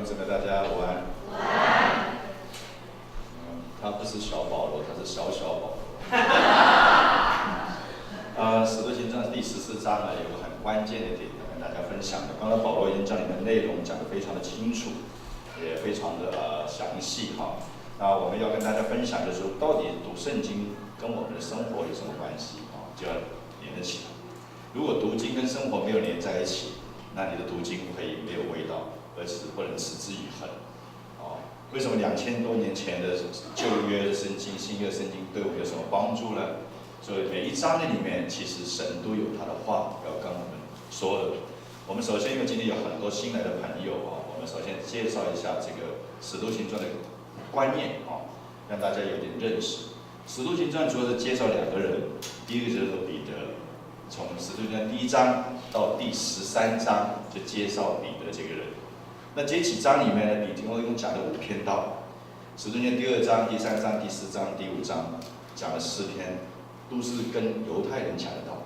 姊妹，大家午安。午安。他不是小保罗，他是小保罗。使徒行传第14章呢，有个很关键的点要跟大家分享的。刚才保罗已经将里面内容讲得非常的清楚，也非常的详细哈。那我们要跟大家分享的是，到底读圣经跟我们的生活有什么关系啊？就要连得起来。如果读经跟生活没有连在一起，那你的读经会没有味道，而且不能持之以恒。为什么2000多年前的旧约的圣经、新约圣经对我们有什么帮助呢？所以每一章的里面，其实神都有他的话要跟我们说的。我们首先，因为今天有很多新来的朋友啊，我们首先介绍一下这个使徒行传的观念啊，让大家有点认识。使徒行传主要是介绍2个人，第一个就是彼得，从使徒行传第1章到第13章就介绍彼得这个人。那这几章里面呢，彼得一共讲了5篇道，使徒行传第2章、第3章、第4章、第5章讲了4篇，都是跟犹太人讲的道。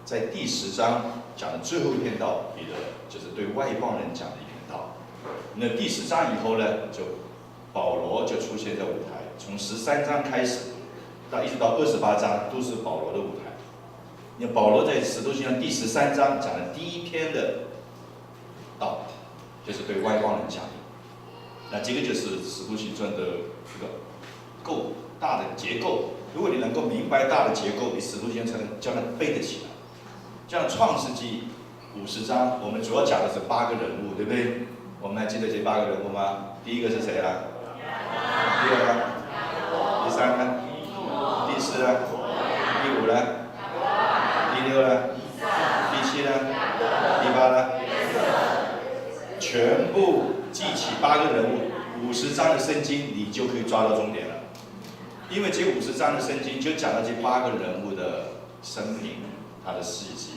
在第10章讲的最后一篇道，彼得就是对外邦人讲的一篇道。那第10章以后呢，就保罗就出现在舞台，从13章开始，一直到28章都是保罗的舞台。那保罗在使徒行传第13章讲的第1篇的道，就是对外邦人讲的。那这个就是使徒行传的这个够大的结构。如果你能够明白大的结构，你使徒行传将来背得起来。像创世纪50章，我们主要讲的是8个人物，对不对？我们还记得这8个人物吗？第一个是谁啦？第2呢？第3呢？第4呢？第5呢？第6呢？第7呢？第8呢？全部记起8个人物，50章的圣经你就可以抓到重点了。因为这50章的圣经就讲到这8个人物的生平，他的事迹，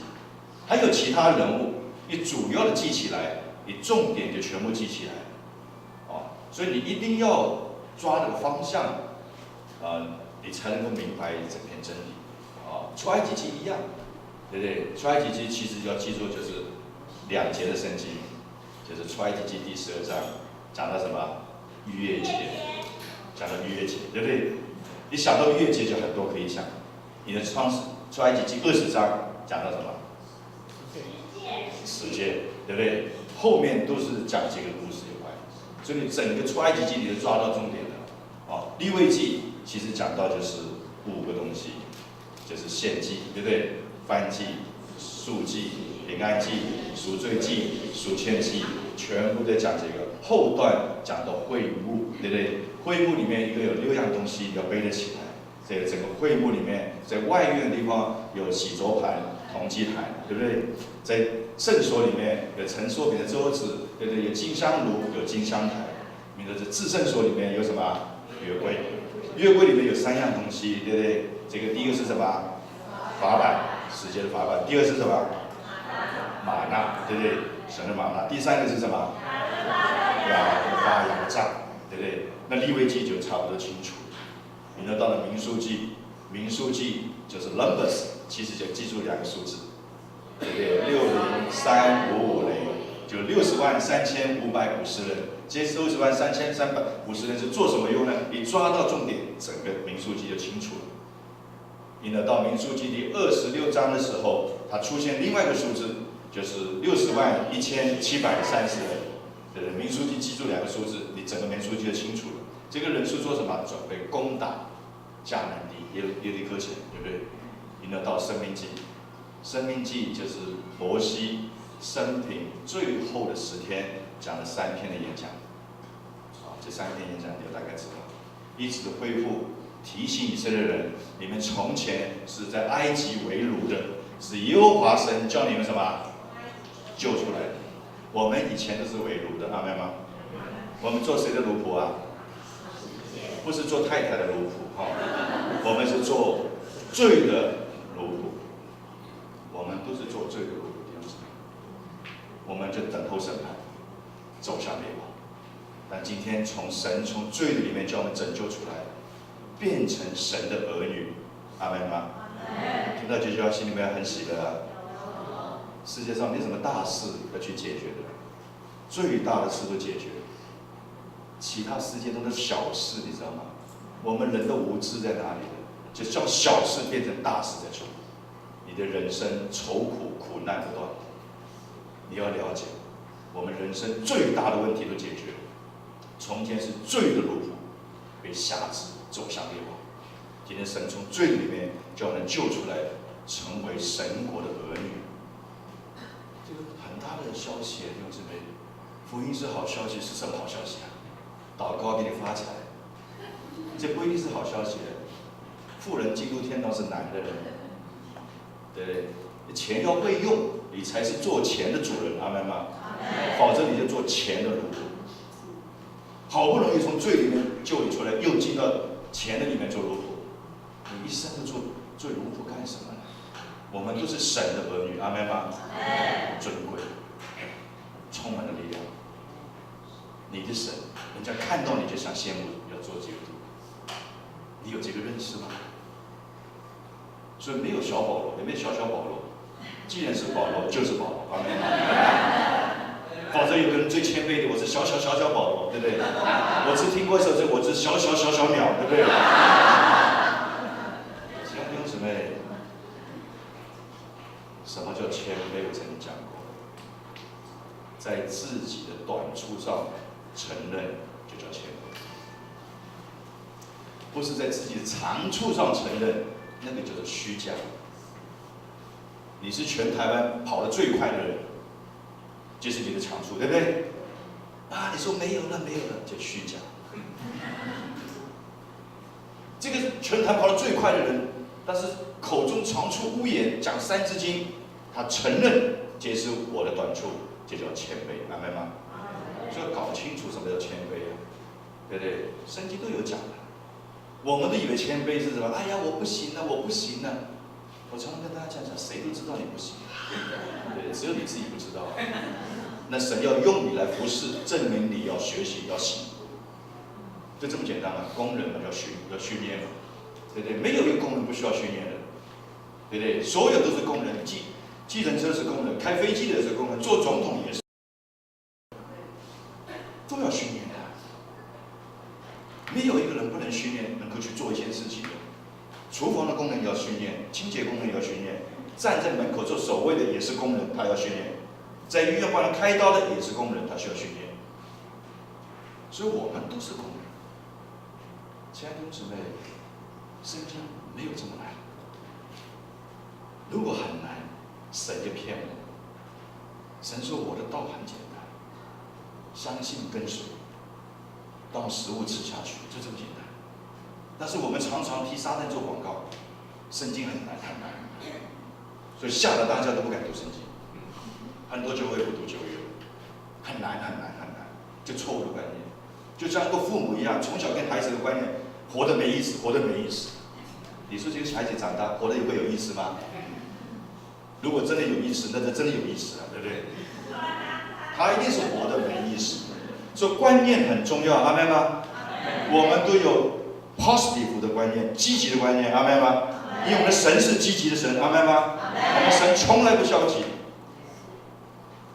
还有其他人物，你主要的记起来，你重点就全部记起来。所以你一定要抓这个方向，你才能够明白整篇真理。出埃及记一样，对不对？出埃及记其实要记住就是2节的圣经。就是出埃及记第12章讲到什么？逾越节，讲到逾越节，对不对？你想到逾越节就很多可以讲。你的出埃及记20章讲到什么？十诫，对不对？后面都是讲这个故事有关，所以你整个出埃及记你就抓到重点了。利未记其实讲到就是5个东西，就是献祭，对不对？燔祭、赎祭、平安祭、赎罪祭、赎愆祭，全部在讲这个。后段讲到会幕，对不对？会幕里面一个有6样东西要背得起来。这个整个会幕里面，在外院的地方有洗濯盘、铜祭坛，对不对？在圣所里面有陈设饼的桌子，对不对？有金香炉，有金香台。你的至圣所里面有什么？约柜。约柜里面有3样东西，对不对？这个第一个是什么？法版，10节的法版。第2是什么？玛纳，对不对？神的玛纳。第3个是什么？发羊杖，对不对？那利未记就差不多清楚。你呢到了民数记，民数记就是 numbers， 其实就记住2个数字，对不对？60355就603550人。这603350人是做什么用呢？你抓到重点，整个民数记就清楚了。你呢到民数记第26章的时候，它出现另外一个数字，就是601730人。对不对？民数记记住2个数字，你整个民数记就清楚了。这个人数做什么？准备攻打迦南地耶利哥城，对不对？你呢到申命记，申命记就是摩西生平最后的10天，讲了3篇的演讲。这3篇演讲你就大概知道，一直恢复提醒以色列人，你们从前是在埃及为奴的，是耶和华神叫你们什么救出来的。我们以前都是为奴的，阿们吗？我们做谁的奴仆啊？不是做太太的奴仆，我们是做罪的奴仆。我们都是做罪的奴仆，弟兄姊妹，我们就等候审判，走向灭亡。但今天从罪的里面将我们拯救出来，变成神的儿女，阿们吗？听到这句话，心里面很喜乐啊。世界上没什么大事要去解决的，最大的事都解决，其他世界都是小事，你知道吗？我们人的无知在哪里呢？就叫小事变成大事在做，你的人生愁苦苦难不断。你要了解，我们人生最大的问题都解决了。从前是罪的奴仆，被辖制走向灭亡。今天神从罪里面叫我们救出来，成为神国的儿女。这个很大的消息，弟兄姊妹，福音是好消息，是什么好消息啊？祷告给你发财，这不一定是好消息。富人进入天堂是难的，对不对？钱要会用，你才是做钱的主人，阿们吗？否则你就做钱的奴仆。好不容易从罪里面救你出来，又进到钱的里面做奴仆，你一生都做奴仆干什么呢？我们都是神的儿女，阿们吗？尊贵，充满了力量。你的神，人家看到你就想羡慕，要做基督徒。你有这个认识吗？所以没有小保罗，也没有小保罗。既然是保罗，就是保罗，阿们吗？否则有个人最谦卑的，我是小保罗，对不对？我只听过一首歌，我是小鸟，对不对？亲爱的弟兄姊妹，什么叫谦卑？我曾经讲过，在自己的短处上承认，就叫谦卑；不是在自己的长处上承认，那个叫做虚假。你是全台湾跑得最快的人，就是你的长处，对不对？啊，你说没有了，叫虚假。这个全台跑得最快的人，但是口中长出污言，讲三字经，他承认这是我的短处，这叫谦卑，明白吗？所以要搞清楚什么叫谦卑啊，对不对？圣经都有讲的。我们都以为谦卑是什么？哎呀，我不行了，我不行了。我常常跟大家讲，谁都知道你不行，对，只有你自己不知道。那神要用你来服侍，证明你要学习，要行，就这么简单嘛。工人嘛，要训练嘛，对不对？没有一个工人不需要训练的，对不对？所有都是工人，计程车是工人，开飞机的也是工人，做总统也是，都要训练的。没有一个人不能训练，能够去做一件事情的。厨房的工人要训练，清洁工人要训练，站在门口做守卫的也是工人，他要训练。在医院帮人开刀的也是工人，他需要训练。所以我们都是工人。亲爱的弟兄姊妹，圣经没有这么难。如果很难，神就骗我。神说我的道很简单，相信跟随，当食物吃下去，就这么简单。但是我们常常替撒旦做广告，圣经很难，所以吓得大家都不敢读圣经。很多教会不读旧约，很难，就错误的观念，就像一个父母一样，从小跟孩子的观念，活得没意思。你说这个孩子长大活得会有意思吗？如果真的有意思，那就真的有意思了，对不对？他一定是活得没意思。所以观念很重要，阿们吗？我们都有 positive 的观念，积极的观念，阿们吗？因为我们的神是积极的神，阿们吗？我们神从来不消极。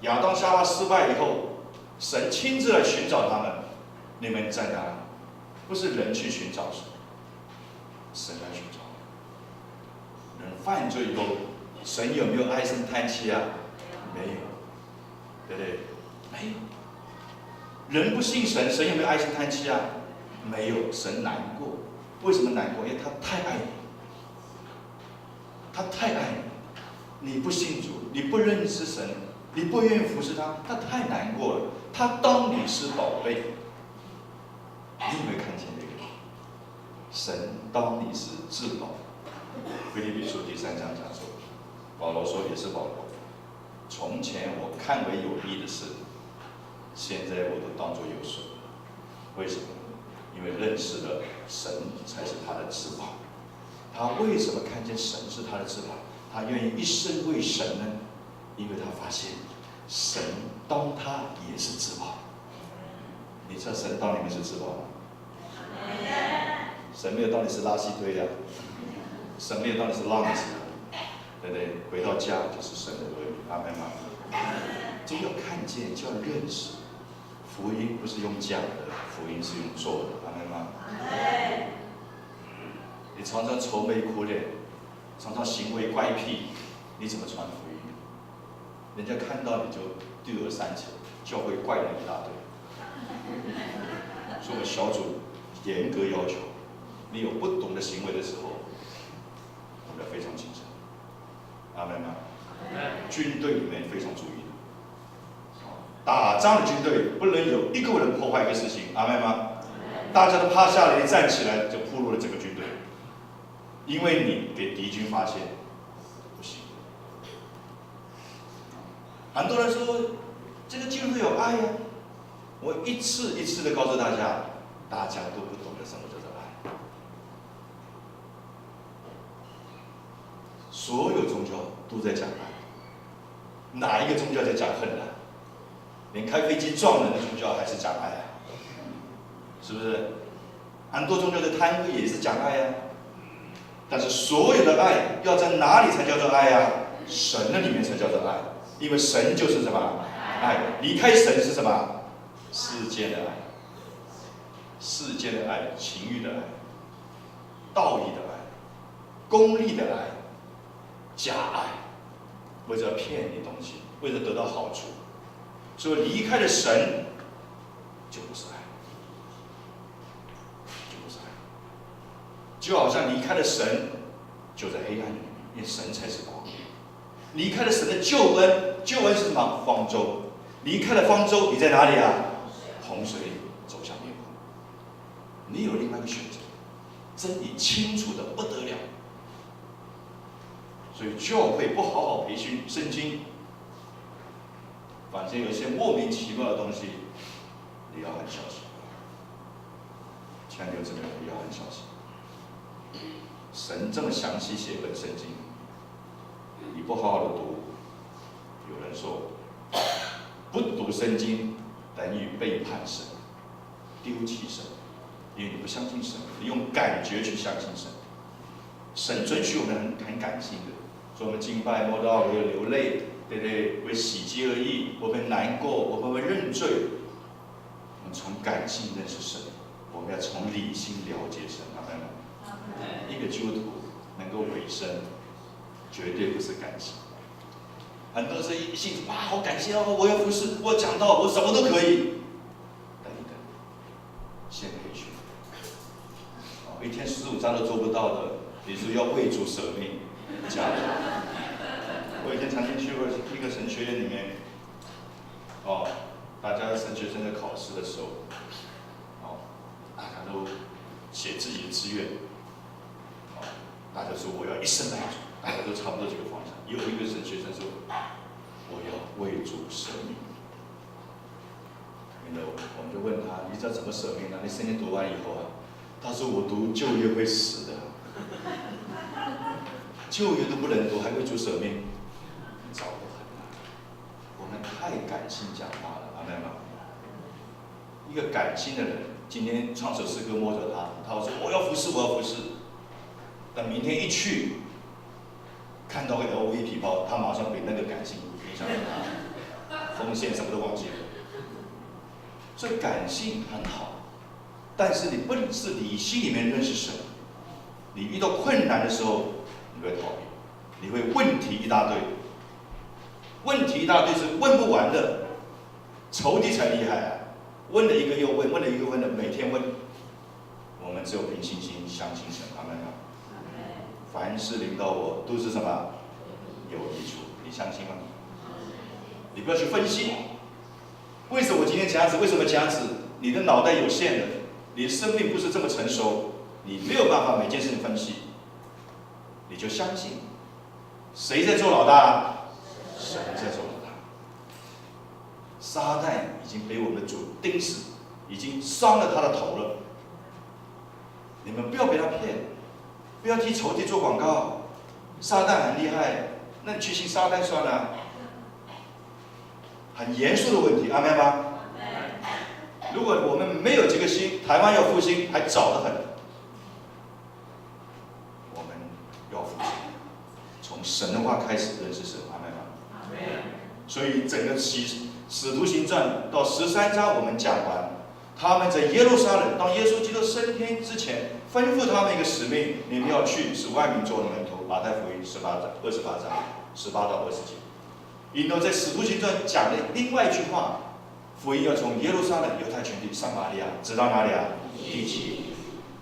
亚当夏娃失败以后，神亲自来寻找他们，你们在哪里？不是人去寻找神来寻找。人犯罪以后，神有没有唉声叹气啊？没有，对不对？没有。人不信神，神有没有唉声叹气啊？没有，神难过。为什么难过？因为他太爱你，他太爱你。你不信主，你不认识神，你不愿意服侍他，他太难过了。他当你是宝贝，你有没有看见这个？神当你是至宝。腓立比书第3章讲说，保罗说也是保罗，从前我看为有益的事，现在我都当作有损。为什么？因为认识了神才是他的至宝。他为什么看见神是他的至宝？他愿意一生为神呢？因为他发现神当他也是至宝。你知道神当你们是至宝吗？神没有当你是垃圾堆啊，神没有当你是浪子，对不对？回到家就是神的儿女，阿们吗？这要看见，就要认识。福音不是用讲的，福音是用做的，阿门吗？你常常愁眉苦脸，常常行为怪癖，你怎么传福音？人家看到你就对耳三尺，教会怪人一大堆。所以我们小组严格要求，你有不懂的行为的时候，我们要非常谨慎。阿门吗？军队里面非常注意的，打仗的军队不能有一个人破坏一个事情，阿门吗？大家都趴下来，站起来就暴露了这个军队，因为你给敌军发现，不行。很多人说这个基督徒有爱呀，我一次一次的告诉大家，大家都不懂得什么叫做爱。所有宗教都在讲爱，哪一个宗教在讲恨呢？连开飞机撞人的宗教还是讲爱啊，是不是？很多宗教的贪污也是讲爱呀，但是所有的爱要在哪里才叫做爱呀？神的里面才叫做爱，因为神就是什么？爱。离开神是什么？世间的爱，世间的爱，情欲的爱，道义的爱，功利的爱，假爱，为了骗你东西，为了得到好处，所以离开了神就不是爱，就不是爱。就好像离开了神，就在黑暗里面，因为神才是光。离开了神的救恩，救恩是什么？方舟。离开了方舟，你在哪里啊？洪水里走向灭亡。你有另外一个选择，真理清楚的不得了。所以教会不好好培训圣经，反正有些莫名其妙的东西，你要很小心。亲爱的弟兄姊妹，你要很小心。神这么详细写一本圣经，你不好好的读，有人说不读圣经等于背叛神，丢弃神，因为你不相信神，你用感觉去相信神。神准许我们很感性的，所以我们敬拜摸到我有流泪，对不对？为喜极而泣，我们难过，我们会认罪。我们从感性认识神，我们要从理性了解神。阿门。一个基督徒能够委身，绝对不是感性。很多是一信哇，好感谢哦，我要服侍，我讲道，我什么都可以。等一等，先培训。一天15章都做不到的，你说要为主舍命，加油！我以前曾经去过一个神学院里面，大家神学生在考试的时候，大家都写自己的志愿，大家说我要一生爱主，大家都差不多这个方向。有一个神学生说，我要为主舍命。然后我们就问他，你知道怎么舍命呢？你圣经读完以后啊，他说我读旧约会死的，旧约都不能读，还为主舍命，糟得很啊！我们太感性讲话了，阿门吗？一个感性的人，今天唱首诗歌摸着他说我要服侍，我要服侍。但明天一去，看到个 LV 皮包，他马上被那个感性影响了，奉献什么都忘记了。所以感性很好，但是你不是理性里面认识神。你遇到困难的时候，你会逃避，你会问题一大堆，问题一大堆是问不完的，仇敌才厉害啊！问了一个又问，问了一个问了，每天问。我们只有凭信心相信神，阿门。凡事临到我都是什么？有益处，你相信吗？你不要去分析，为什么我今天这样子？为什么这样子？你的脑袋有限的，你的生命不是这么成熟，你没有办法每件事情分析，你就相信，谁在做老大？神在做老大。撒旦已经被我们的主钉死，已经伤了他的头了。你们不要被他骗。不要替仇敌做广告，撒旦很厉害，那你去信撒旦算了。很严肃的问题，阿门吗？如果我们没有这个心，台湾要复兴还早得很。我们要复兴，从神的话开始认识神，阿门吗？所以整个使徒行传到13章我们讲完，他们在耶路撒冷，当耶稣基督升天之前，吩咐他们一个使命：你们要去，使万民做门徒。马太福音28章18到20节。然后在使徒行传讲了另外一句话：福音要从耶路撒冷、犹太全地、撒玛利亚，直到哪里啊？地极。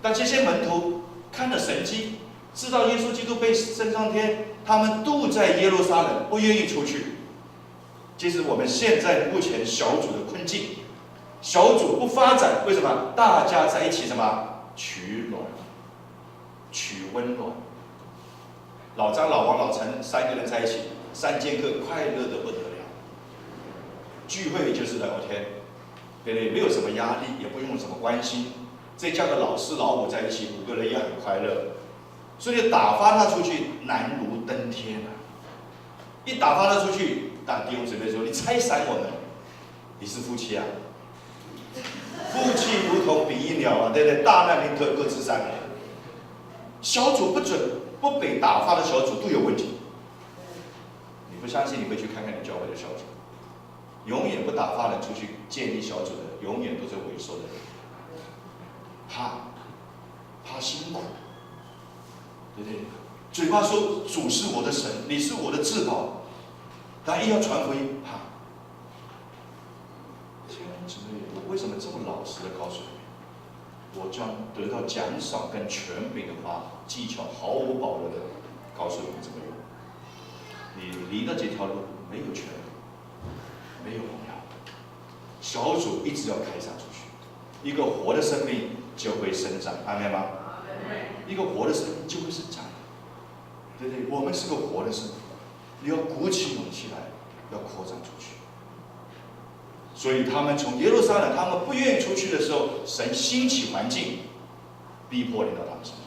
当这些门徒看了神迹，知道耶稣基督被升上天，他们都在耶路撒冷，不愿意出去。这是我们现在目前小组的困境。小组不发展，为什么？大家在一起什么？取暖，取温暖。老张、老王、老陈3个人在一起，3节课快乐的不得了。聚会就是聊天，对不对？没有什么压力，也不用什么关心。再加个老师、老五在一起，5个人也很快乐。所以打发他出去，难如登天啊！一打发他出去，当弟兄姊妹说：“你拆散我们，你是夫妻啊？夫妻如同比翼鸟啊，对不对？大难临头各自散。小组不准，不被打发的小组都有问题。你不相信，你回去看看你教会的小组，永远不打发人出去建立小组的，永远都是萎缩的人。怕辛苦。”对不对？嘴巴说主是我的神，你是我的至宝，但一要传福音，亲爱的姊妹，我为什么这么老实的告诉你？我将得到奖赏跟权柄的话，技巧毫无保留的告诉你们怎么用。你离了这条路没有权柄，没有荣耀。小组一直要开展出去，一个活的生命就会生长，阿们吗？一个活的生命就会生长，对不对？我们是个活的生命，你要鼓起勇气来，要扩张出去。所以他们从耶路撒冷，他们不愿意出去的时候，神兴起环境，逼迫临到他们身上。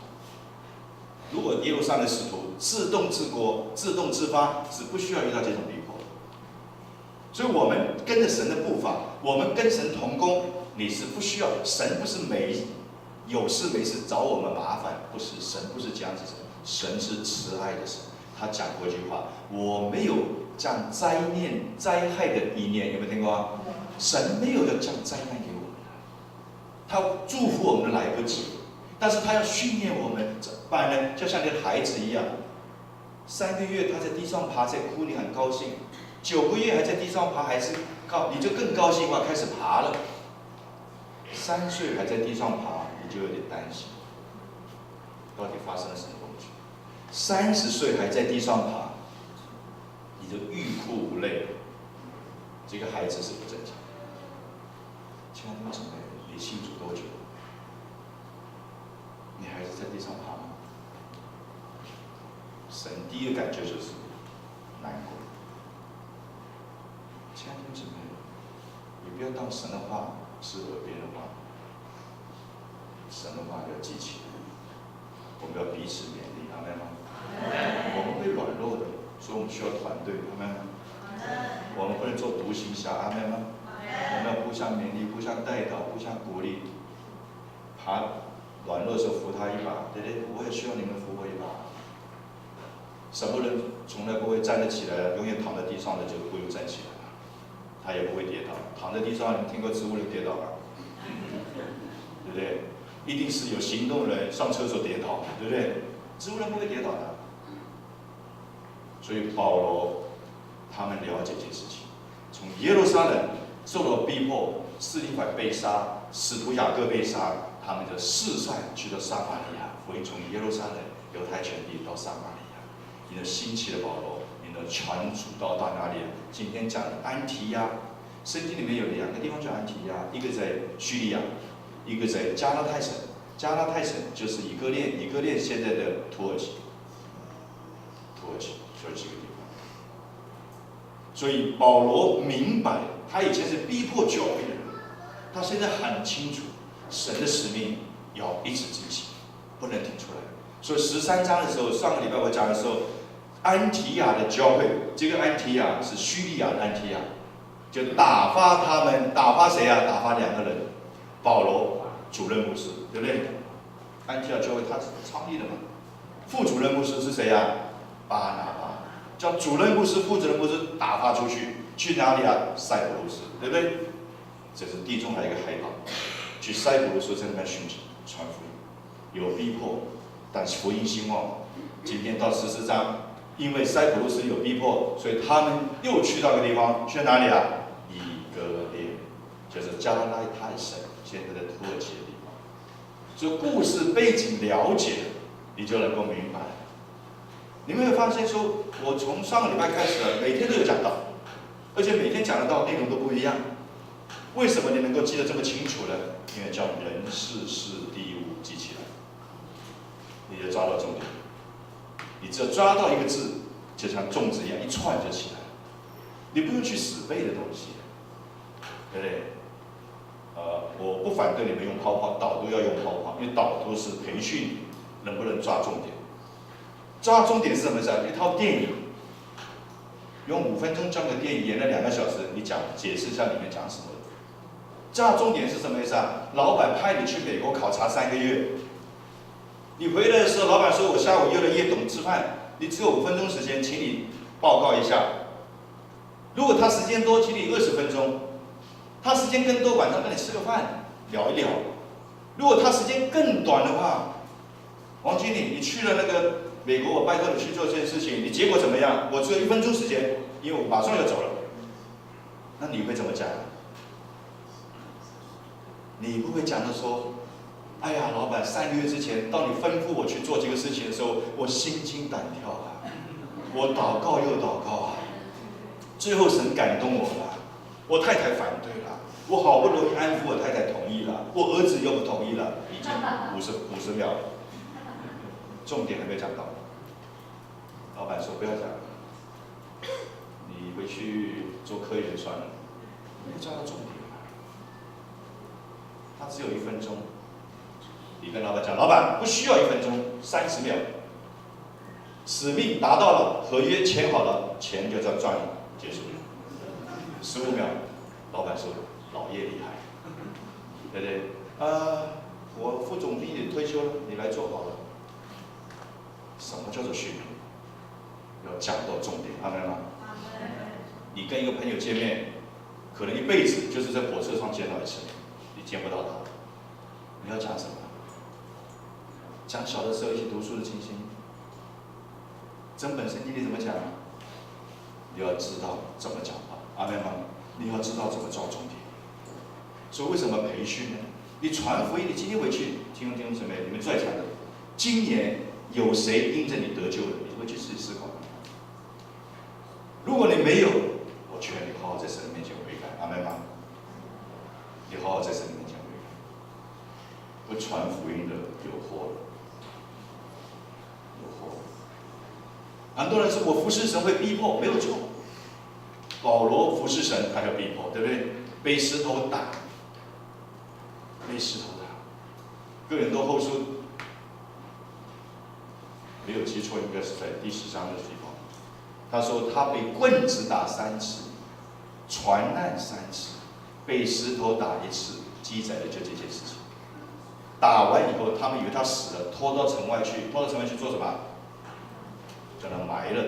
如果耶路撒冷的使徒自动自国、自动自发，是不需要遇到这种逼迫。所以我们跟着神的步伐，我们跟神同工，你是不需要，神不是有事没事找我们麻烦，不是，神不是这样子的，神是慈爱的神。他讲过一句话：我没有降灾害的意念，有没有听过啊？神没有要降灾难给我们的，他祝福我们的来不及，但是他要训练我们，不然呢，就像你的孩子一样，3个月他在地上爬，在哭，你很高兴；9个月还在地上爬，还是你就更高兴了，开始爬了。3岁还在地上爬，你就有点担心，到底发生了什么东西？30岁还在地上爬，你就欲哭无泪，这个孩子是不正常的。亲爱的姊妹，你信主多久？你还是在地上爬吗？神第一个感觉就是难过。亲爱的姊妹，你不要当神的话是耳边的话，神的话要记起来。我们要彼此勉励，阿们吗？我们会软弱的，所以我们需要团队，阿们吗？我们不能做独行侠，阿们吗？我们要互相勉励，互相带导，互相鼓励。爬软弱的时候扶他一把，对不对？我也需要你们扶我一把。什么人从来不会站得起来，永远躺在地上的就不用站起来了，他也不会跌倒。躺在地上，你们听过植物人跌倒吗？对不对？一定是有行动人上厕所跌倒，对不对？植物人不会跌倒的。所以保罗他们了解这件事情，从耶路撒冷受到逼迫，司提反被杀，使徒雅各被杀，他们就四散去到撒玛利亚，福音从耶路撒冷、犹太全地到撒玛利亚。你的兴起的保罗，你的传主到哪里？今天讲的安提亚，圣经里面有2个地方叫安提亚，一个在叙利亚，一个在加拉太省。加拉太省就是以色列，以色列现在的土耳其就几个地方。所以保罗明白，他以前是逼迫教会的人，他现在很清楚神的使命要一直进行，不能停出来。所以13章的时候，上个礼拜我讲的时候，安提亚的教会，这个安提亚是叙利亚的安提亚，就打发他们，打发谁啊？打发2个人，保罗主任牧师，对不对？安提亚教会他是创立的嘛，副主任牧师是谁啊？巴拿巴，叫主任牧师、副主任牧师打发出去，去哪里啊？塞浦路斯，对不对？这是地中海一个海岛，去塞浦路斯在那边宣传福音，有逼迫，但是福音兴旺。今天到14章，因为塞浦路斯有逼迫，所以他们又去到一个地方，去哪里啊？以哥列，就是加拉太省现在的土耳其的地方。所以故事背景了解，你就能够明白。你没有发现说，我从上个礼拜开始了，每天都有讲到，而且每天讲的道内容都不一样。为什么你能够记得这么清楚呢？因为叫人事事第五记起来，你就抓到重点。你只要抓到一个字，就像粽子一样，一串就起来了。你不用去死背的东西，对不对？我不反对你们用泡泡，导读要用泡泡，因为导读是培训能不能抓重点。抓重点是什么意思啊？一套电影，用5分钟讲个电影，演了2个小时，你解释一下里面讲什么。抓重点是什么意思啊？老板派你去美国考察3个月，你回来的时候，老板说我下午约了叶董吃饭，你只有5分钟时间，请你报告一下。如果他时间多，请你20分钟；他时间更多，晚上跟你吃个饭，聊一聊。如果他时间更短的话，王经理，你去了那个美国，我拜托你去做这件事情，你结果怎么样？我只有1分钟时间，因为我马上要走了。那你会怎么讲？你不会讲的说，哎呀，老板3个月之前，当你吩咐我去做这个事情的时候，我心惊胆跳啊，我祷告又祷告啊，最后神感动我了，我太太反对了，我好不容易安抚我太太同意了，我儿子又不同意了，已经50秒了，重点还没讲到。老板说不要讲了，你回去做科研算了，没有讲到重点。他只有1分钟，你跟老板讲，老板不需要1分钟，30秒，使命达到了，合约签好了，钱就这样赚了，结束了。15秒，老板说老叶厉害，对不对？我副总经理退休了，你来做好了。什么叫做训练？要讲到重点，阿门吗？你跟一个朋友见面，可能一辈子就是在火车上见到1次。你见不到他，你要讲什么？讲小的时候一起读书的情形，整本圣经你怎么讲？你要知道怎么讲话，阿门吗？你要知道怎么抓重点。所以为什么培训呢？你传福音，你今天回去，听众姊妹，你们在场的，今年有谁因着你得救了？你会去自己思考吗？如果你没有，我劝你好好在神的面前悔改，阿门吗？你好好在神面前悔改，不传福音的有祸了，有祸了。很多人说我服侍神会逼迫，没有错。保罗服侍神，他要逼迫，对不对？被石头打，被石头打。哥林多后书没有记错，应该是在第10章的地方。他说他被棍子打3次，船难3次。被石头打1次，记载的就这件事情。打完以后，他们以为他死了，拖到城外去。拖到城外去做什么？叫他埋了。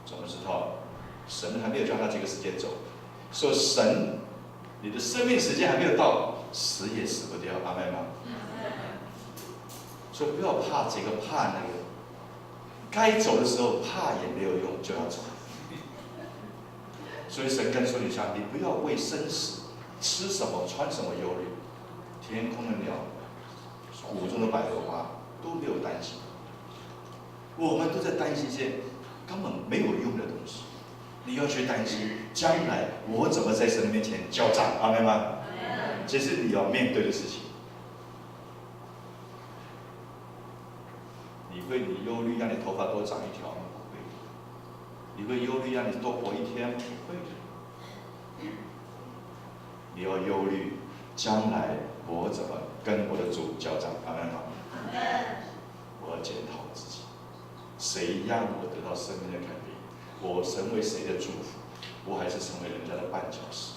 怎么知道？神还没有叫他这个时间走，说神，你的生命时间还没有到，死也死不掉，阿门吗？所以不要怕这个怕那个，该走的时候怕也没有用，就要走。所以神跟说你讲，你不要为生死、吃什么、穿什么忧虑。天空的鸟、谷中的百合花都没有担心，我们都在担心一些根本没有用的东西。你要去担心将来我怎么在神面前交账，阿门吗？这是你要面对的事情。你忧虑让你头发多长1条吗？不会。你会忧虑让你多活1天吗？不会。你要忧虑将来我怎么跟我的主交账，阿门吗？我要检讨自己，谁让我得到生命的改变？我成为谁的祝福？我还是成为人家的绊脚石？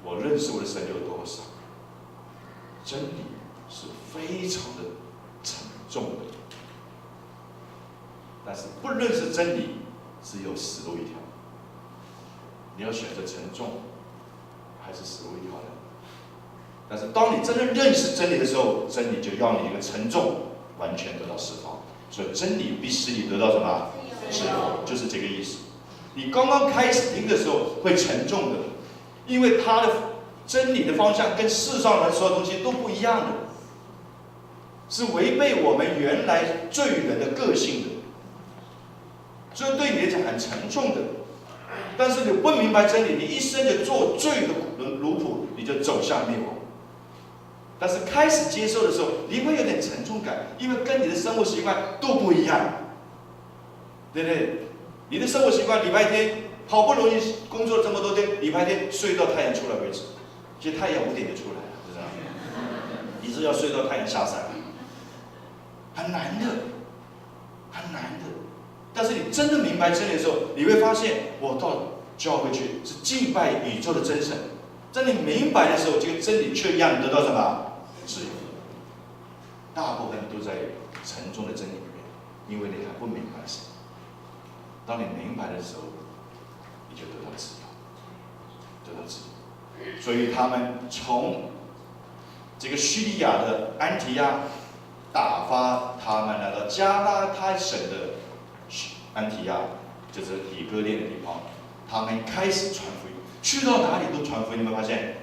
我认识我的神有多少？真理是非常的沉重的，但是不认识真理，只有死路一条。你要选择沉重，还是死路一条呢？但是当你真正认识真理的时候，真理就要你一个沉重完全得到释放。所以真理必使你得到什么？自由，就是这个意思。你刚刚开始听的时候会沉重的，因为它的真理的方向跟世上人说的东西都不一样的，是违背我们原来罪人的个性的，所以对你来讲很沉重的。但是你不明白真理，你一生就做罪的奴仆，你就走向灭亡。但是开始接受的时候，你会有点沉重感，因为跟你的生活习惯都不一样，对不对？你的生活习惯，礼拜天好不容易工作这么多天，礼拜天睡到太阳出来为止。其实太阳5点就出来了，知道吗？你是要睡到太阳下山，很难的，很难的。但是你真的明白真理的时候，你会发现，我到教会去是敬拜宇宙的真神。在你明白的时候，这个真理却让你得到什么？自由。大部分都在沉重的真理里面，因为你还不明白神。当你明白的时候，你就得到自由，得到自由。所以他们从这个叙利亚的安提亚打发他们来到加拉太省的安提亚，就是以哥念的地方。他们开始传福音，去到哪里都传福音。你们发现，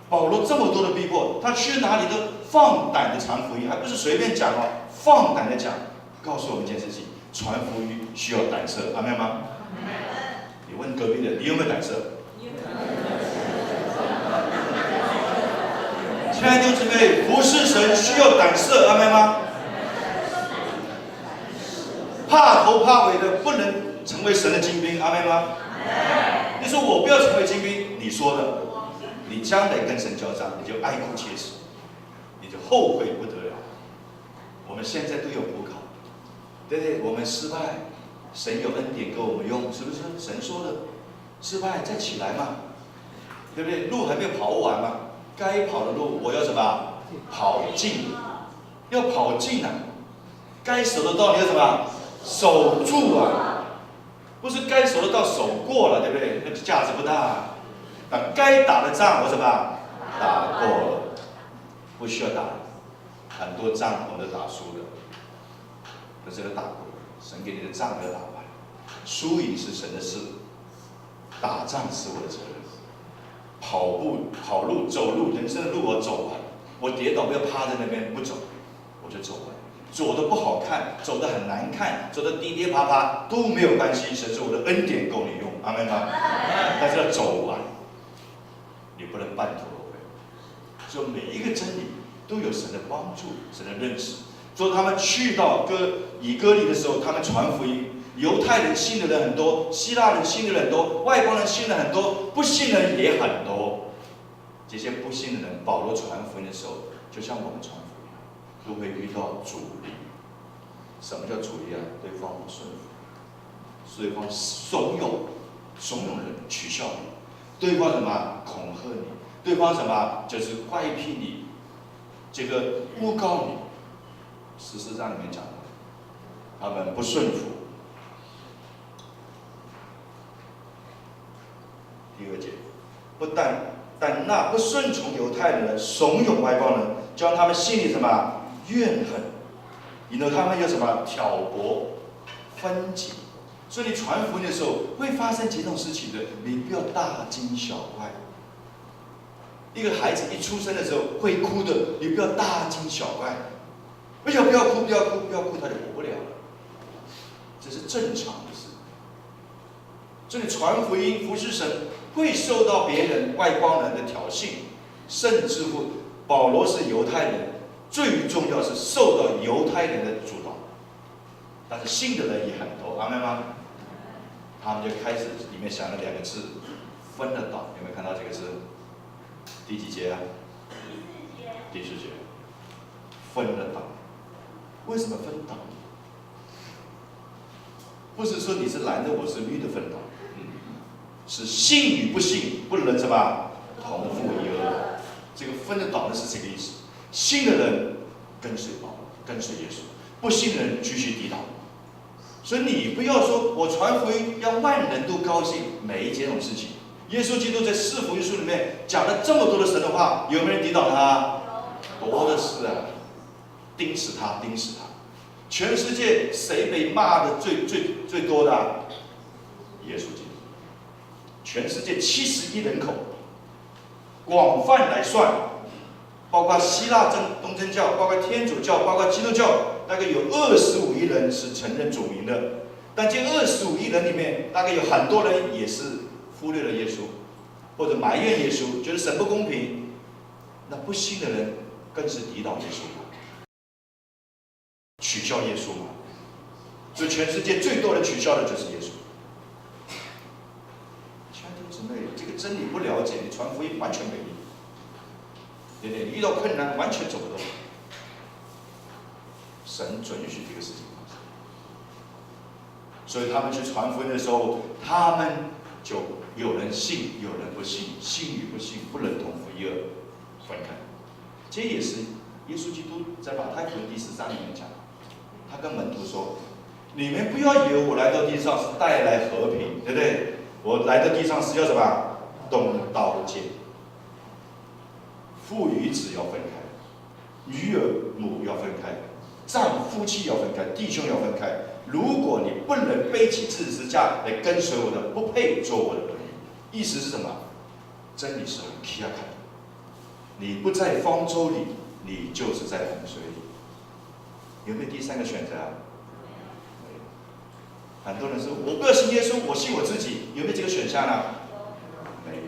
保罗这么多的逼迫，他去哪里都放胆的传福音，还不是随便讲哦，放胆的讲。告诉我们一件事情：传福音需要胆色，阿们吗？你问隔壁的，你有没有胆色？亲爱的弟兄姊妹，服侍神需要胆色，阿们吗？怕头怕尾的不能成为神的精兵，阿们吗？你说我不要成为精兵，你说的，你将来跟神交战，你就哀哭切齿，你就后悔不得了。我们现在都有补考，对不对？我们失败，神有恩典给我们用，是不是？神说的，失败再起来嘛，对不对？路还没有跑完嘛，该跑的路我要什么？跑尽，要跑尽啊！该守的道你要什么？守住啊！不是该守的道守过了，对不对？那价值不大。该打的仗我什么？打过了，不需要打。很多仗我们都打输了，可是都打过了。神给你的仗要打完，输赢是神的事，打仗是我的责任。跑步、跑路、走路，人生的路我走完，我跌倒不要趴在那边不走，我就走完。走的不好看，走的很难看，走的跌跌爬爬都没有关系，神是我的恩典够你用，阿们吗？但是要走完，你不能半途而废。所以每一个真理都有神的帮助，神的认识。所以他们去到以哥利的时候，他们传福音，犹太人信的人很多，希腊人信的人很多，外邦人信的很多，不信的人也很多。这些不信的人，保罗传福音的时候，就像我们传福音。都会遇到阻力。什么叫阻力啊？对方不顺服，对方怂恿人取笑你，对方什么恐吓你，对方什么就是怪癖你，这个诬告你。14章里面讲的，他们不顺服。第2节，但那不顺从犹太人的怂恿外邦人，将他们心里什么？怨恨，引导他们有什么挑拨、分解。所以你传福音的时候会发生几种事情的，你不要大惊小怪。一个孩子一出生的时候会哭的，你不要大惊小怪。哎呀，不要哭，不要哭，不要哭，他就活不了了。这是正常的事。所以你传福音、服侍神会受到别人外邦人的挑衅，甚至乎保罗是犹太人。最重要是受到犹太人的主导，但是信的人也很多，阿们吗？他们就开始里面想了2个字，分了党。有没有看到这个字？第几节啊？第4节，分了党。为什么分党？不是说你是蓝的，我是绿的分党，是信与不信不能什么同负一軛。这个分了党的是这个意思。信的人跟随保罗，跟随耶稣；不信的人继续抵挡。所以你不要说我传福音让万人都高兴，没这种事情。耶稣基督在四福音书里面讲了这么多的神的话，有没有人抵挡他？多的是啊，钉死他，钉死他。全世界谁被骂的最多的啊？耶稣基督。全世界70亿人口，广泛来算，包括希腊东正教，包括天主教，包括基督教，大概有25亿人是承认主名的。但这25亿人里面，大概有很多人也是忽略了耶稣，或者埋怨耶稣，觉得神不公平。那不信的人更是抵挡耶稣嘛，取笑耶稣嘛。所以全世界最多人取笑的就是耶稣。亲爱的弟兄姊妹，这个真理不了解，你传福音完全没力，对不对？你遇到困难完全走不动。神准许这个事情发生，所以他们去传福音的时候，他们就有人信，有人不信，信与不信不能同负一軛分开。这也是耶稣基督在马太福音第14章里面讲，他跟门徒说：“你们不要以为我来到地上是带来和平，对不对？我来到地上是要什么？动刀剑，父与子要分开，与儿母要分开，丈夫妻要分开，弟兄要分开。如果你不能背起自己十字架来跟随我的，不配做我的儿女。”意思是什么？真理是很 clear 的。你不在方舟里，你就是在洪水里。有没有第三个选择啊？没有。很多人说我不要信耶稣，我信我自己，有没有这个选项呢？没有。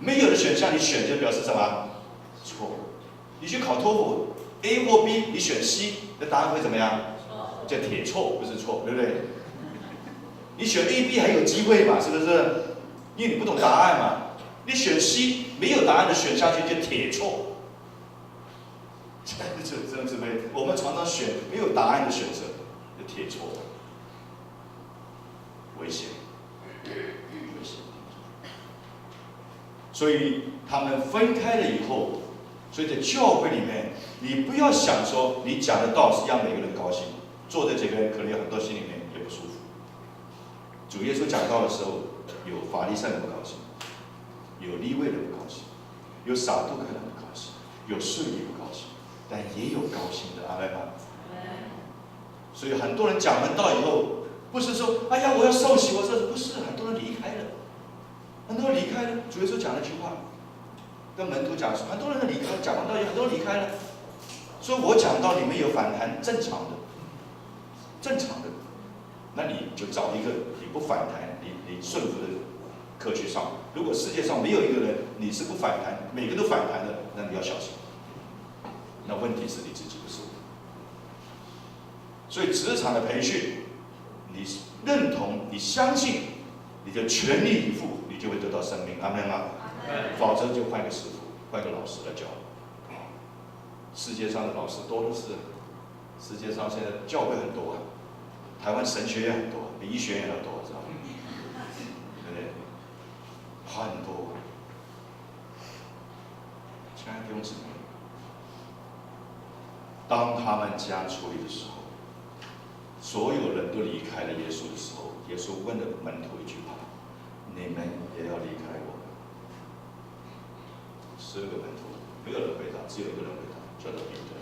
没有的选项，你选就表示什么？错。你去考托福 ，A 或 B， 你选 C， 那答案会怎么样？叫铁错，不是错，对不对？你选 A、B 还有机会嘛？是不是？因为你不懂答案嘛。你选 C， 没有答案的选下去就铁错。这我们常常选没有答案的选择，就铁错，危险，危险。所以他们分开了以后，所以在教会里面，你不要想说你讲的道是让每个人高兴，坐在这边可能有很多心里面也不舒服。主耶稣讲道的时候，有法利赛人不高兴，有利未人不高兴，有撒都该人不高兴，有税吏不高兴，但也有高兴的，阿们吗？所以很多人讲完道以后，不是说哎呀我要受洗，我说不是，很多人离开了，很多人离开了。主耶稣讲了一句话，跟门徒讲说，很多人离开，讲完道以后很多人离开了，所以我讲道你们有反弹，正常的，正常的。那你就找一个你不反弹，你顺服的课去上。如果世界上没有一个人你是不反弹，每个都反弹的，那你要小心。那问题是你自己，不是我。所以职场的培训，你认同，你相信，你就全力以赴，你就会得到生命，阿们吗？否则就换个师傅，换个老师来教。世界上的老师多的是，世界上现在教会很多啊。台湾神学院很多，比医学院要多，知道吗？对不对？很多。亲爱的弟兄姊妹，当他们这样处理的时候，所有人都离开了耶稣的时候，耶稣问了门徒一句话：“你们也要离开我？” 12个门徒，没有人回答，只有一个人回答，叫做彼得。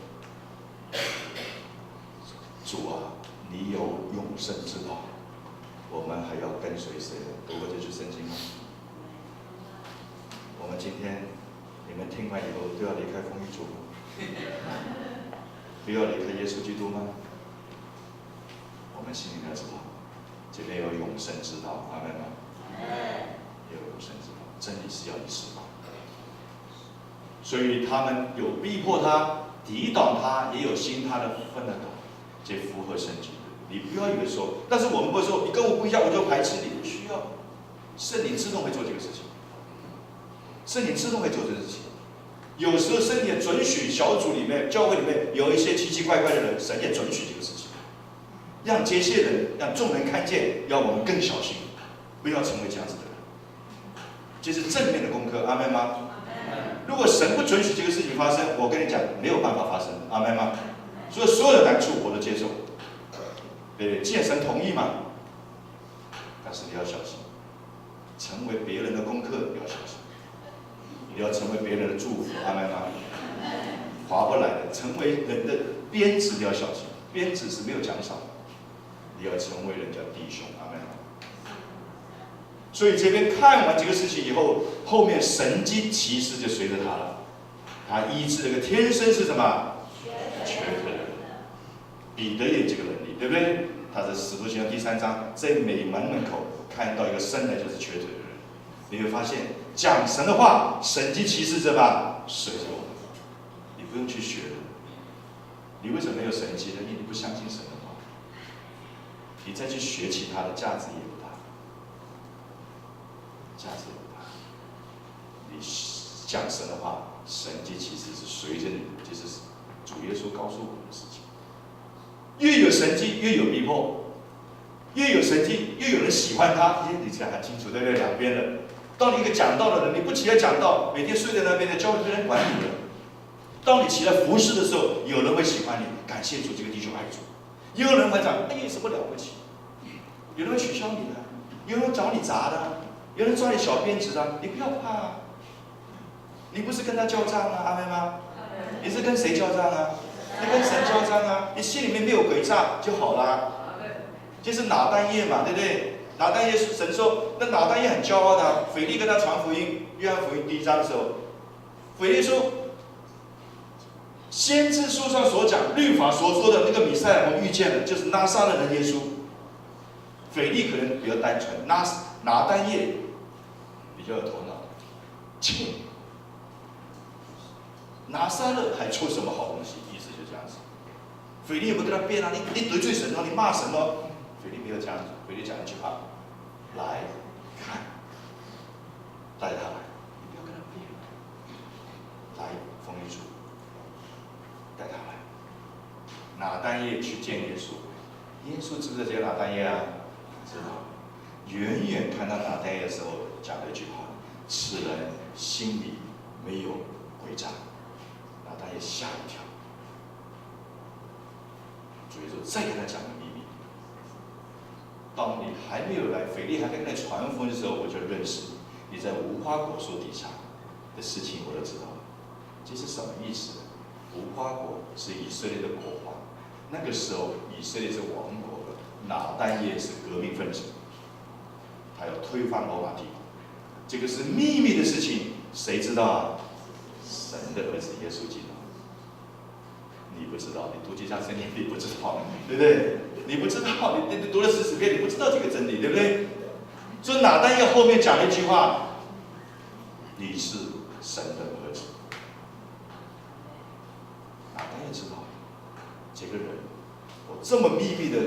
主啊！你有永生之道，我们还要跟随谁呢？读过这句圣经吗？我们今天你们听完以后都要离开丰裕主吗？不要离开耶稣基督吗？我们心里要知道，这边有永生之道，阿们吗？有永生之道，真理是要你释放。所以他们有逼迫他、抵挡他，也有信他的分了党，这符合圣经。你不要以为说，但是我们不会说你跟我不一样，我就排斥你，不需要。圣灵自动会做这个事情，圣灵自动会做这个事情。有时候圣灵也准许小组里面、教会里面有一些奇奇怪怪的人，神也准许这个事情，让这些人、让众人看见，要我们更小心，不要成为这样子的人。这是正面的功课，阿们吗？如果神不准许这个事情发生，我跟你讲，没有办法发生，阿们吗？所以所有的难处我都接受。既然神同意嘛，但是你要小心，成为为别人的功课，你要小心；你要成为别人的祝福，阿们吗？划不来的，成为人的鞭子，你要小心，鞭子是没有奖赏的。你要成为人家弟兄，阿们吗？所以这边看完这个事情以后，后面神迹奇事就随着他了。他医治那个天生是什么？瘸腿的人。彼得也有这个能力，对不对？他在使徒行传第3章，在美门口看到一个生来就是瘸腿的人，你会发现讲神的话，神迹奇事什么随着我们，你不用去学了。你为什么没有神迹呢？因为你不相信神的话，你再去学其他的，价值也不大，价值也不大。你讲神的话，神迹奇事是随着你，这是主耶稣告诉我们的事情。越有神迹，越有逼迫；越有神迹，越有人喜欢他。你讲很清楚，对不对？两边的。当你一个讲道的人，你不起来讲道，每天睡在那边的，教会没人管你的。当你起来服侍的时候，有人会喜欢你，感谢主，这个弟兄爱主；也有人会讲，哎，有什么了不起？有人会取消你的，有人找你砸的，有人抓你小辫子的，你不要怕啊！你不是跟他交账啊，阿们吗？你是跟谁交账啊？你跟神交账啊！你心里面没有诡诈就好啦。就是拿单页嘛，对不对？拿单页神说，那拿单页很骄傲的。腓力跟他传福音，约翰福音第1章的时候，腓力说，先知书上所讲、律法所说的那个弥赛亚，我们遇见了，就是拿撒勒人耶稣。腓力可能比较单纯，拿单页比较有头脑。切，拿撒勒还出什么好东西？意思就这样子。腓力有没有跟他辩啊？你得罪神哦，你骂神哦。腓力没有这样子，腓力讲一句话：来看，带他来，你不要跟他辩。来，奉耶稣，带他来。拿单页去见耶稣，耶稣知不知道这个拿单页啊？知道。远远看到拿单页的时候，讲了一句话：此人心里没有诡诈。拿单页吓一跳。主耶稣再跟他讲个秘密：当你还没有来，腓力还没跟你传福音的时候，我就认识你。你在无花果树底下的事情，我都知道了。这是什么意思？无花果是以色列的国王，那个时候以色列是亡国的，拿单页是革命分子，他要推翻罗马帝国。这个是秘密的事情，谁知道啊？神的儿子耶稣基督。你不知道，你读这章圣经你不知道，对不对？你不知道，你读了40遍，你不知道这个真理，对不对？所以拿单页后面讲了一句话：你是神的儿子。拿单页知道，这个人，我这么秘密的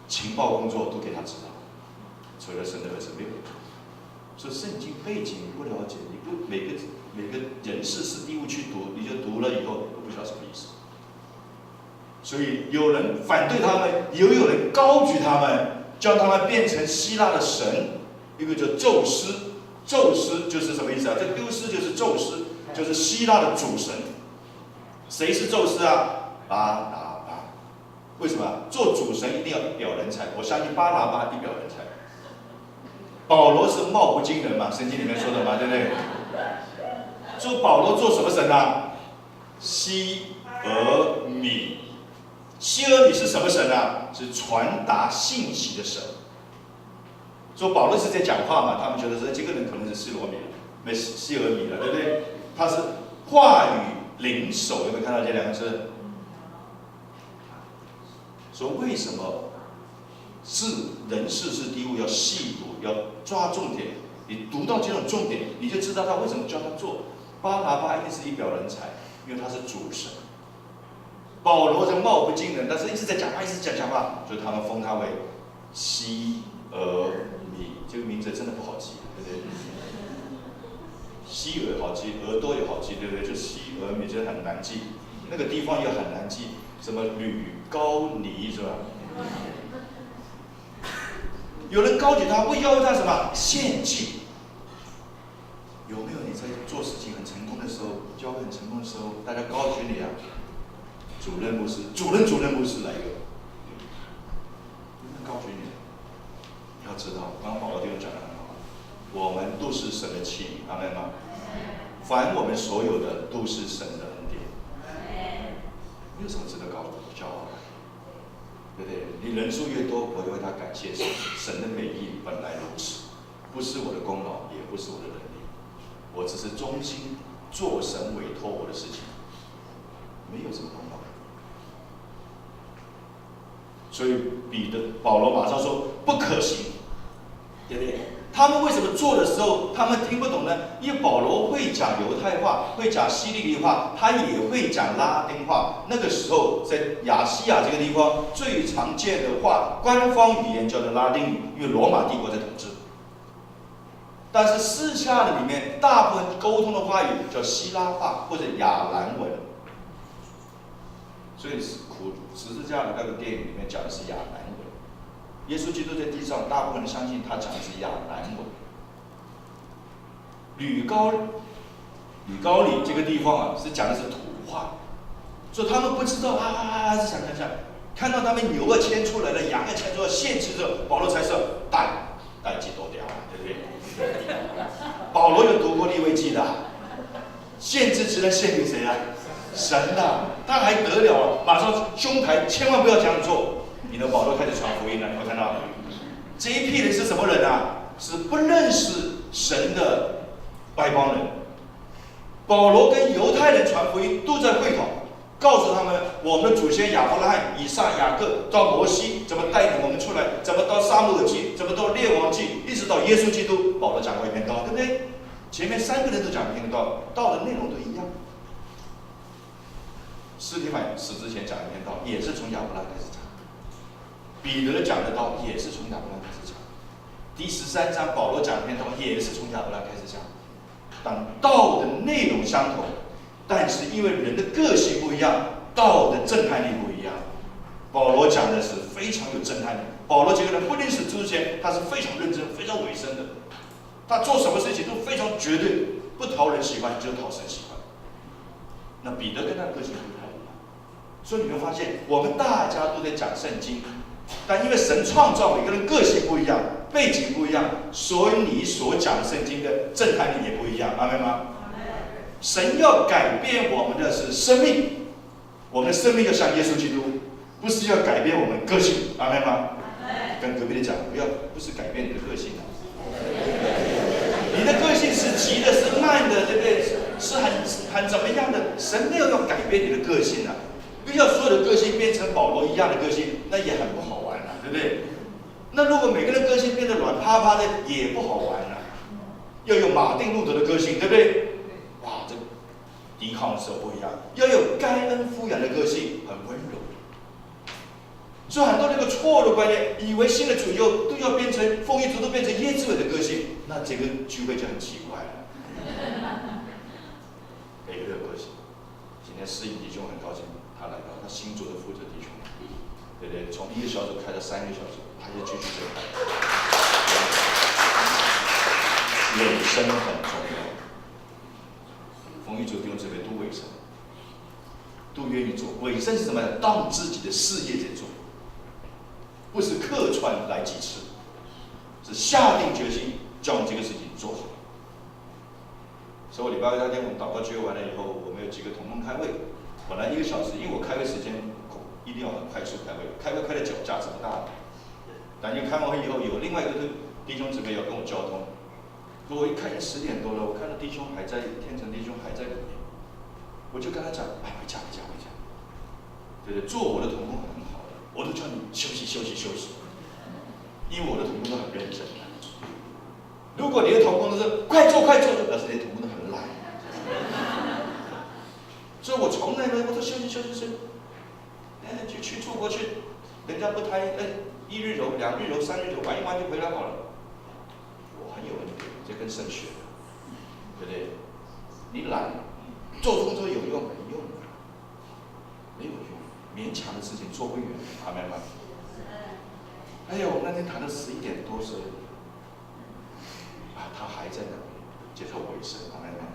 情报工作都给他知道，除了神的儿子没有。所以圣经背景你不了解，你不每个人事实地物去读，你就读了以后都不知道什么意思。所以有人反对他们，也有人高举他们，将他们变成希腊的神，一个叫宙斯。宙斯就是什么意思啊？这丢斯就是宙斯，就是希腊的主神。谁是宙斯啊？巴拿巴。为什么？做主神一定要一表人才。我相信巴拿巴一表人才。保罗是貌不惊人嘛，圣经里面说的嘛，对不对？做保罗做什么神啊？西俄米。西俄米是什么神啊？是传达信息的神。说保罗是在讲话嘛，他们觉得说这个人可能是西俄米了，对不对？他是话语领手，有没有看到这2个字？说为什么人事是第一物要细读，要抓重点？你读到这种重点，你就知道他为什么叫他做。巴拿巴一定是一表人才，因为他是主神。保罗是貌不惊人，但是一直在讲话，一直讲话，所以他们封他为西俄米。这个名字真的不好记，对不对？西俄好记，耳朵也好记，对不对？就西俄米，这很难记，那个地方也很难记，什么吕高尼是吧？有人高举他，会要他什么献祭？有没有你在做事情很成功的时候，教会很成功的时候，大家高举你啊？主任牧师，主任牧师来一个，有没有高举你？要知道，刚刚保罗弟兄讲得很好，我们都阿们吗？凡我们所有的都是神的恩典，没有什么值得骄傲的，对不对？你人数越多，我就为他感谢神。神的美意本来如此，不是我的功劳，也不是我的能力，我只是忠心做神委托我的事情，没有什么功劳。所以保罗马上说不可行，对不对？他们为什么做的时候他们听不懂呢？因为保罗会讲犹太话，会讲希利尼话，他也会讲拉丁话。那个时候在亚细亚这个地方最常见的话，官方语言叫做拉丁语，因为罗马帝国在统治。但是私下的里面，大部分沟通的话语叫希腊话或者亚兰文。所以十字架的那个电影里面讲的是亚兰文。耶稣基督在地上，大部分人相信他讲的是亚兰文。吕高里这个地方啊，是讲的是土话，所以他们不知道是想，看到他们牛牵出来了，羊牵出来，献祭之后，保罗才说带几多条，对不对？保罗有读过利未记的，献祭只能献给谁啊？神啊，他还得了啊！马上胸台千万不要这样做。你的保罗开始传福音了，有没有看到？这一批人是什么人啊？是不认识神的外邦人。保罗跟犹太人传福音都在会堂，告诉他们我们的祖先亚伯拉罕、以撒、雅各到摩西怎么带领我们出来，怎么到撒母耳记，怎么到列王记，一直到耶稣基督。保罗讲过一篇道，对不对？前面3个人都讲一篇道，道的内容都一样。司提反死之前讲一篇道，也是从亚伯拉罕开始讲。彼得讲的道也是从亚伯拉罕开始讲。第13章保罗讲一篇道也是从亚伯拉罕开始讲。当道的内容相同，但是因为人的个性不一样，道的震撼力不一样。保罗讲的是非常有震撼力。保罗这个人不认识之前，他是非常认真、非常委身的。他做什么事情都非常绝对，不讨人喜欢，只有讨神喜欢。那彼得跟他的个性不太一样，所以你会发现，我们大家都在讲圣经，但因为神创造每个人个性不一样，背景不一样，所以你所讲圣经的震撼力也不一样，明白吗？神要改变我们的是生命，我们的生命要像耶稣基督，不是要改变我们个性，明白吗？跟隔壁的讲，不是改变你的个性啊，你的个性是急的，是慢的，对不对？是很怎么样的？神没有要改变你的个性啊，不要所有的个性变成保罗一样的个性，那也很不好玩啊，对不对？那如果每个人个性变得软趴趴的，也不好玩啊。要有马丁路德的个性，对不对？哇，这抵抗的时候不一样。要有该恩敷衍的个性，很温柔。所以很多那个错误的观念，以为新的主佑都要变成丰益族都变成耶志伟的个性，那这个聚会就很奇怪了。每个人个性。今天适应弟兄很高兴他来到，他新组的负责弟兄，对不对？从1个小组开到3个小组，他就继续这样。尾声很重要。丰益族弟兄姊妹都尾声，都愿意做。尾声是什么呢？当自己的事业在做。不是客串来几次，是下定决心将这个事情做好。所以我礼拜2那天我们祷告聚会完了以后，我们有几个同工开会，本来1个小时，因为我开会时间一定要很快速开会，开会开的脚架子不大的。但因为开完会以后，有另外一个弟兄姊妹要跟我交通，我一看10点多了，我看到天成弟兄还在里面，我就跟他讲，回家，对不对？做我的同工很好。我都叫你休息，因为我的同工都很认真。如果你的同工都是快做，表示你的同工都很懒。所以我从来没有，我说休息。就去出国去，人家不太1日游、2日游、3日游，玩一玩就回来好了。我很有问题，这跟神学，对不对？你懒，做工作有用没用？没有用。勉强的事情做不远，阿们吗？哎呀，我那天谈到11点多时候，他还在那里接受委身，阿们吗？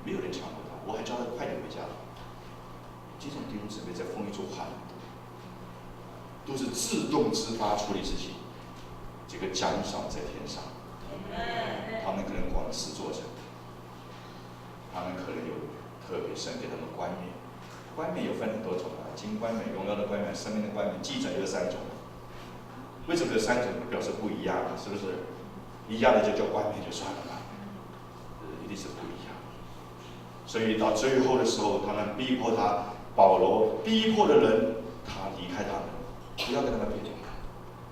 没有人强迫他，我还叫他快点回家。这种弟兄姊妹在丰益族很多，都是自动自发处理事情，这个奖赏在天上。他们可能广施做成，他们可能有特别神给他们冠冕，冠冕有分很多种啊，金冠冕、荣耀的冠冕、生命的冠冕，记载有3种。为什么有3种？表示不一样，是不是？一样的就叫冠冕就算了吧，一定是不一样。所以到最后的时候，他们逼迫他，保罗逼迫的人，他离开他们，不要跟他们比。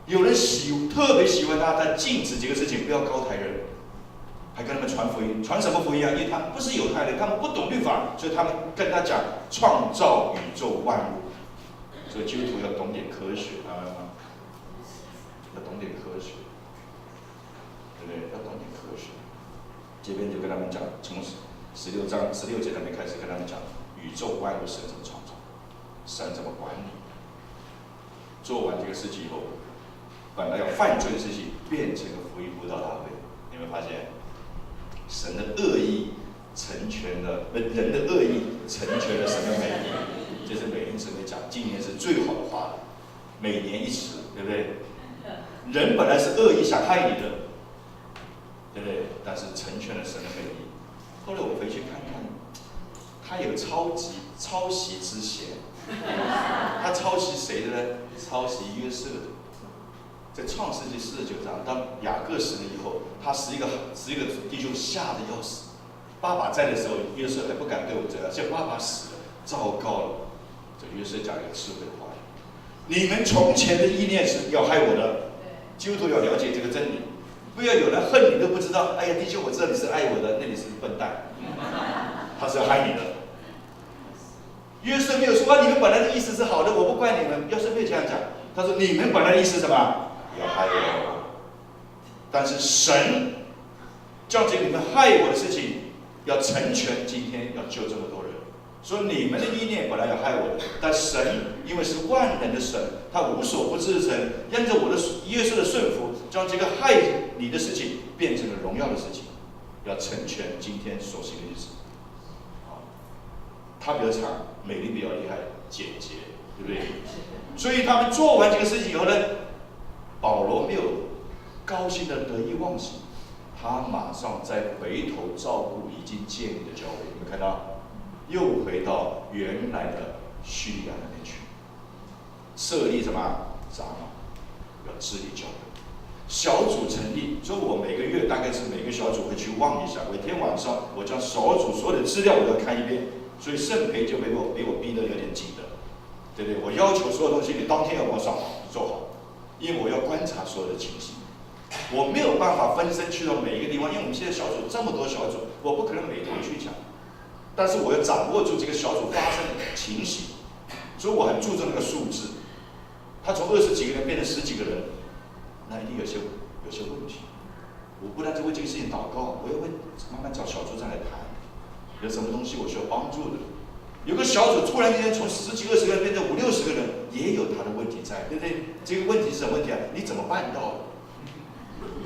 有人特别喜欢他，但禁止这个事情，不要高抬人，还跟他们传福音，传什么福音啊？因为他们不是犹太人，他们不懂律法，所以他们跟他讲创造宇宙万物。所以基督徒要懂点科学啊，要懂点科学，对不对？要懂点科学。这边就跟他们讲，从16章16节那边开始跟他们讲，宇宙万物神怎么创造，神怎么管理。做完这个事情以后，本来要犯罪的事情变成个福音布道大会。你们发现，神的恶意成全了人的恶意，成全了神的美意。这是每年神会讲，今年是最好的话了，每年一次，对不对？人本来是恶意想害你的，对不对？但是成全了神的美意。后来我回去看看，他有抄袭之嫌。他抄袭谁的呢？抄袭约瑟的。在创世纪49章，当雅各死了以后，他11个弟兄吓得要死。爸爸在的时候，约瑟还不敢对我这样，现在爸爸死了，糟糕了。这约瑟讲一个智慧的话：你们从前的意念是要害我的，基督徒要了解这个真理，不要有人恨你都不知道。哎呀，弟兄，我知道你是爱我的，那你是笨蛋，他是要害你的。约瑟没有说你们本来的意思是好的，我不怪你们。约瑟没有这样讲，他说你们本来的意思是什么？要害我。但是神叫这你们害我的事情要成全，今天要救这么多人。说你们的意念本来要害我的，但神因为是万能的神，他无所不至的神，按照我的约瑟的顺服，将这个害你的事情变成了荣耀的事情，要成全今天所行的日子。他比较长，美丽比较厉害，简洁，对不对？所以他们做完这个事情以后呢，保罗没有高兴的得意忘形，他马上再回头照顾已经建立的教会。你们看到，又回到原来的叙利亚那边去，设立什么长老，要治理教会。小组成立，所以我每个月大概是每个小组会去望一下，每天晚上我将小组所有的资料我要看一遍。所以圣培就被我逼得有点紧的，对不对？我要求所有东西你当天要帮我上好做好，因为我要观察所有的情形，我没有办法分身去到每一个地方，因为我们现在小组这么多小组，我不可能每天去讲，但是我要掌握住这个小组发生的情形，所以我很注重那个数字。他从20几个人变成10几个人，那一定有些问题。我不但是为这个事情祷告，我要慢慢找小组长来谈。有什么东西我需要帮助的？有个小组突然间从10几20个人变成50、60个人，也有他的问题在，对不对？这个问题是什么问题啊？你怎么办到的？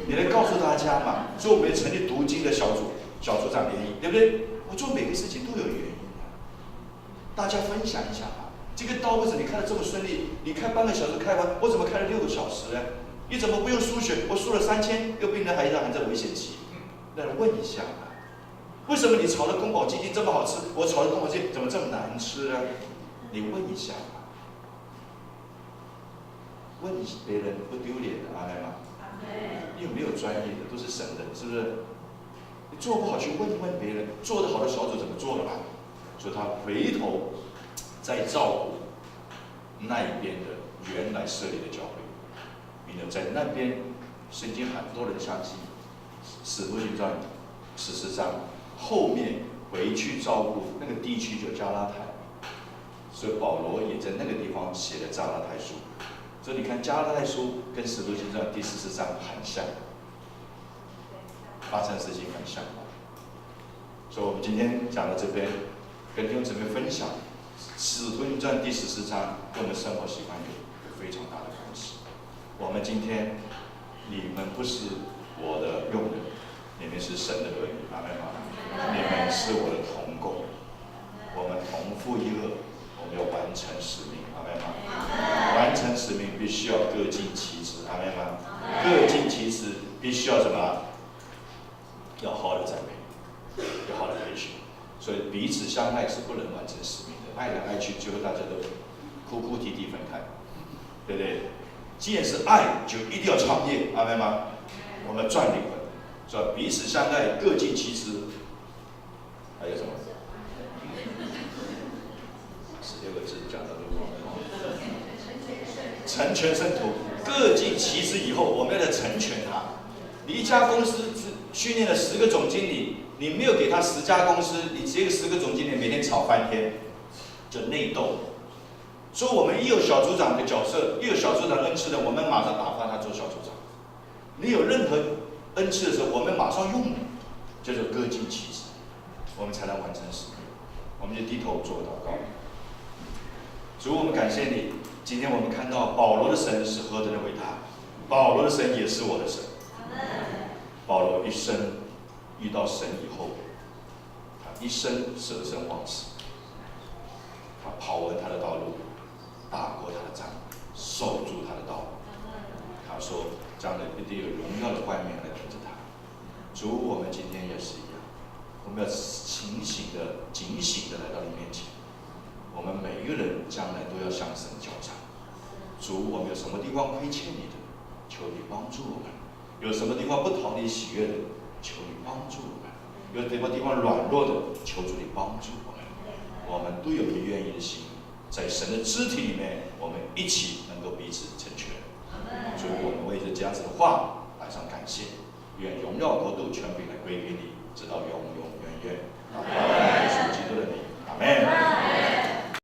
你来告诉大家嘛。所以我们也成立读经的小组长联谊，对不对？我做每个事情都有原因的，大家分享一下嘛。这个道为什么你开得这么顺利？你开半个小时开完，我怎么开了6个小时呢？你怎么不用输血？我输了3000，又病人还在危险期，来问一下嘛。为什么你炒的宫保鸡丁这么好吃，我炒的宫保鸡丁怎么这么难吃呢？你问一下吧。问别人不丢脸的，阿门吗？你有没有专业的？都是神的，是不是？你做不好去问别人，做得好的小组怎么做的吧？所以他回头再照顾那一边的原来设立的教会，并且在那边圣经很多人相信，使徒行传14章。后面回去照顾那个地区就加拉太，所以保罗也在那个地方写了加拉太书。所以你看加拉太书跟使徒行传第14章很像，发生的事情很像。所以我们今天讲到这边，跟弟兄姊妹分享使徒行传第14章跟我们生活习惯有非常大的关系。我们今天，你们不是我的用人，你们是神的儿女，阿们吗？你们是我的同工，我们同负一軛，我们要完成使命，阿们吗？完成使命必须要各尽其职，阿们吗？各尽其职必须要什么？要好好的栽培，要好好的培训。所以彼此相爱是不能完成使命的，爱来爱去，最后大家都哭哭啼啼分开，对不对？既然是爱，就一定要创业，阿们吗？我们赚灵魂，是吧？彼此相爱，各尽其职。还有什么？16个字讲的都忘了。成全圣徒，各尽其职以后，我们要来成全他。你一家公司训练了10个总经理，你没有给他10家公司，你只有10个总经理每天吵翻天，就内斗。所以我们一有小组长的角色，一有小组长恩赐的，我们马上打发他做小组长。你有任何恩赐的时候，我们马上用你，叫做各尽其职，我们才能完成使命。我们就低头做祷告。主，我们感谢你，今天我们看到保罗的神是何等的伟大，保罗的神也是我的神。保罗一生遇到神以后，他一生舍身忘死，他跑完他的道路，打过他的仗，守住他的道路。他说，将来一定有荣耀的冠冕来跟着他。主，我们今天也是一样，我们要警醒的来到你面前。我们每一个人将来都要向神交账。主，我们有什么地方亏欠你的，求你帮助我们；有什么地方不讨你喜悦的，求你帮助我们；有什么地方软弱的，求主你帮助我们。我们都有一个愿意的心，在神的肢体里面，我们一起能够彼此成全。主，我们为着这样子的话摆上感谢，愿荣耀国度权柄来归给你，直到永永远远。奉耶稣基督的名，阿门。